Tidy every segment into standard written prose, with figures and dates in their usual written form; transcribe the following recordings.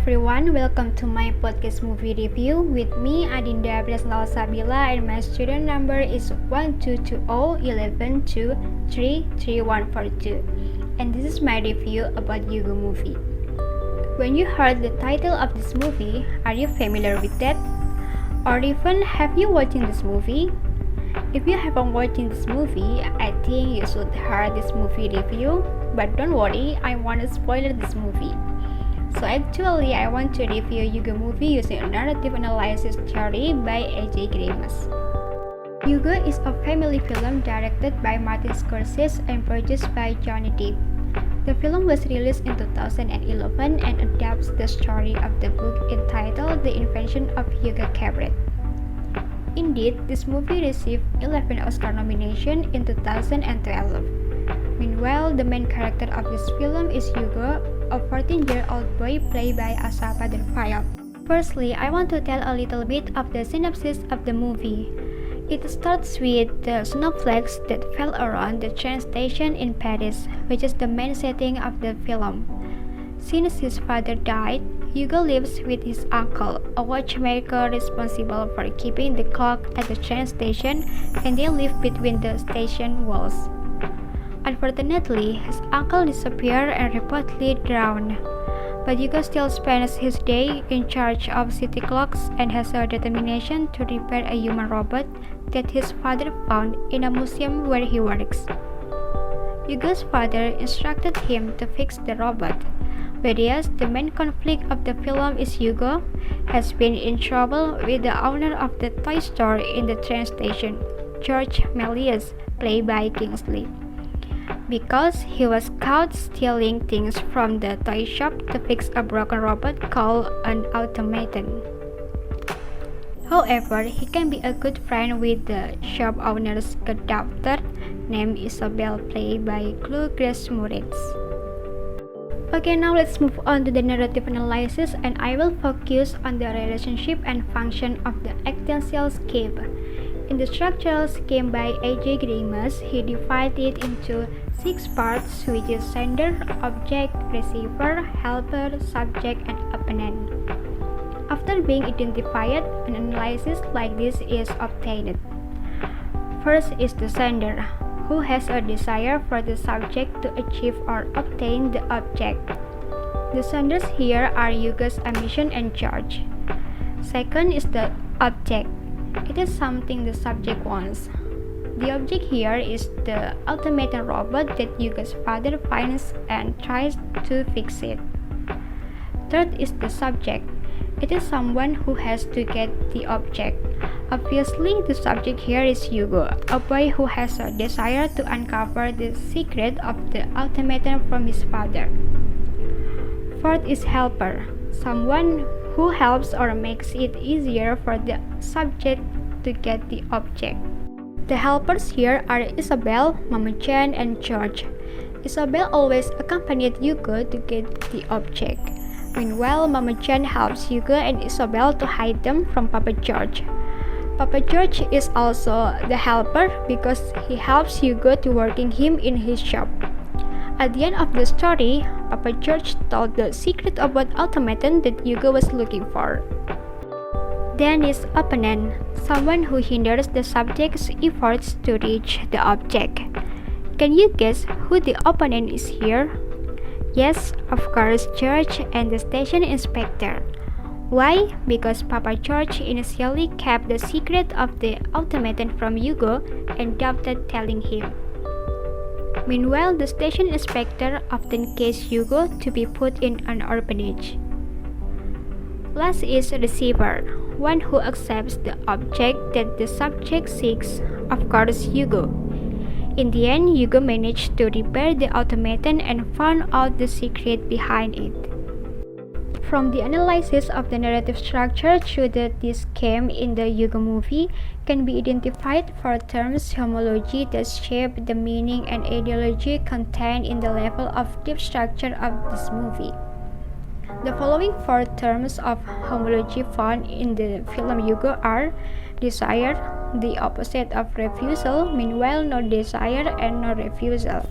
everyone, welcome to my podcast movie review with me Adinda Presnal Sabila and my student number is 122011233142 and this is my review about Hugo movie. When you heard the title of this movie, are you familiar with that? Or even have you watched this movie? If you haven't watched this movie, I think you should hear this movie review, but don't worry, I won't spoil this movie. So actually, I want to review Hugo movie using a narrative analysis theory by A.J. Grimes. Hugo is a family film directed by Martin Scorsese and produced by Johnny Depp. The film was released in 2011 and adapts the story of the book entitled The Invention of Hugo Cabret. Indeed, this movie received 11 Oscar nominations in 2012. Meanwhile, the main character of this film is Hugo, a 14-year-old boy played by Asapa Derfayov. Firstly, I want to tell a little bit of the synopsis of the movie. It starts with the snowflakes that fell around the train station in Paris, which is the main setting of the film. Since his father died, Hugo lives with his uncle, a watchmaker responsible for keeping the clock at the train station, and they live between the station walls. Unfortunately, his uncle disappeared and reportedly drowned, but Hugo still spends his day in charge of city clocks and has a determination to repair a human robot that his father found in a museum where he works. Hugo's father instructed him to fix the robot, whereas the main conflict of the film is Hugo has been in trouble with the owner of the toy store in the train station, George Melius, played by Kingsley, because he was caught stealing things from the toy shop to fix a broken robot called an automaton. However, he can be a good friend with the shop owner's daughter named Isabel, played by Chloe Grace Moretz. Okay, now let's move on to the narrative analysis, and I will focus on the relationship and function of the existential scheme. In the structural scheme by A.J. Grimes, he divided it into 6 parts, which is sender, object, receiver, helper, subject, and opponent. After being identified, an analysis like this is obtained. First is the sender, who has a desire for the subject to achieve or obtain the object. The senders here are Hugo's ambition and charge. Second is the object. It is something the subject wants. The object here is the automated robot that Hugo's father finds and tries to fix it. Third is the subject. It is someone who has to get the object. Obviously, the subject here is Hugo, a boy who has a desire to uncover the secret of the automaton from his father. Fourth is helper, someone who helps or makes it easier for the subject to get the object. The helpers here are Isabel, Mama Chen, and George. Isabel always accompanied Hugo to get the object. Meanwhile, Mama Chen helps Hugo and Isabel to hide them from Papa George. Papa George is also the helper because he helps Hugo to working him in his shop. At the end of the story, Papa George told the secret about automaton that Hugo was looking for. Then is opponent, someone who hinders the subject's efforts to reach the object. Can you guess who the opponent is here? Yes, of course, George and the station inspector. Why? Because Papa George initially kept the secret of the automaton from Hugo and doubted telling him. Meanwhile, the station inspector often cases Hugo to be put in an orphanage. Last is receiver, one who accepts the object that the subject seeks, of course Hugo. In the end, Hugo managed to repair the automaton and found out the secret behind it. From the analysis of the narrative structure through that this scheme in the Hugo movie can be identified 4 terms homology that shape the meaning and ideology contained in the level of deep structure of this movie. The following 4 terms of homology found in the film Hugo are desire, the opposite of refusal, meanwhile no desire and no refusal.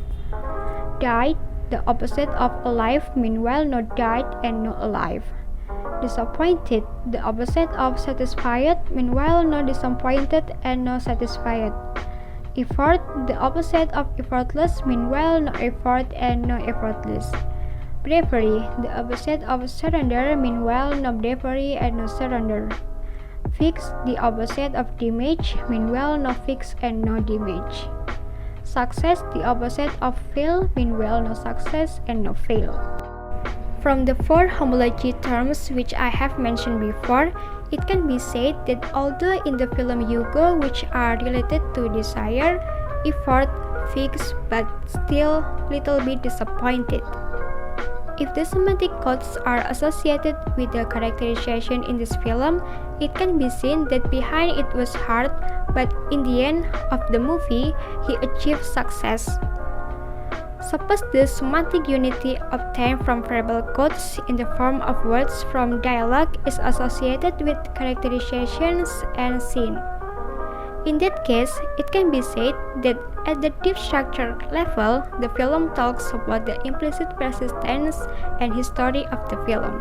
Died, the opposite of alive, meanwhile no died and no alive. Disappointed, the opposite of satisfied, meanwhile not disappointed and not satisfied. Effort, the opposite of effortless, meanwhile no effort and no effortless. Bravery, the opposite of surrender, meanwhile no bravery and no surrender. Fix, the opposite of damage, meanwhile no fix and no damage. Success, the opposite of fail, meanwhile no success and no fail. From the four homology terms which I have mentioned before, it can be said that although in the film Hugo, which are related to desire, effort, fix, but still little bit disappointed. If the semantic codes are associated with the characterization in this film, it can be seen that behind it was hard, but in the end of the movie, he achieved success. Suppose the semantic unity obtained from verbal codes in the form of words from dialogue is associated with characterizations and scene. In that case, it can be said that at the deep structure level, the film talks about the implicit persistence and history of the film.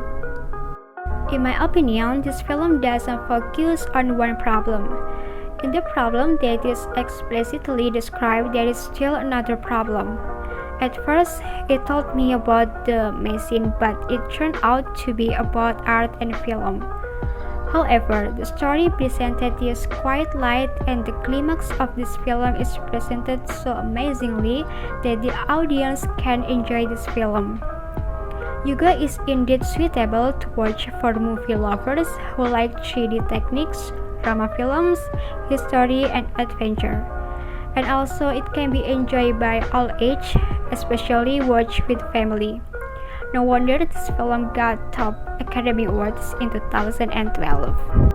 In my opinion, this film doesn't focus on one problem. In the problem that is explicitly described, there is still another problem. At first, it told me about the machine, but it turned out to be about art and film. However, the story presented is quite light, and the climax of this film is presented so amazingly that the audience can enjoy this film. Hugo is indeed suitable to watch for movie lovers who like 3D techniques, drama films, history, and adventure. And also it can be enjoyed by all age, especially watched with family. No wonder this film got top Academy Awards in 2012.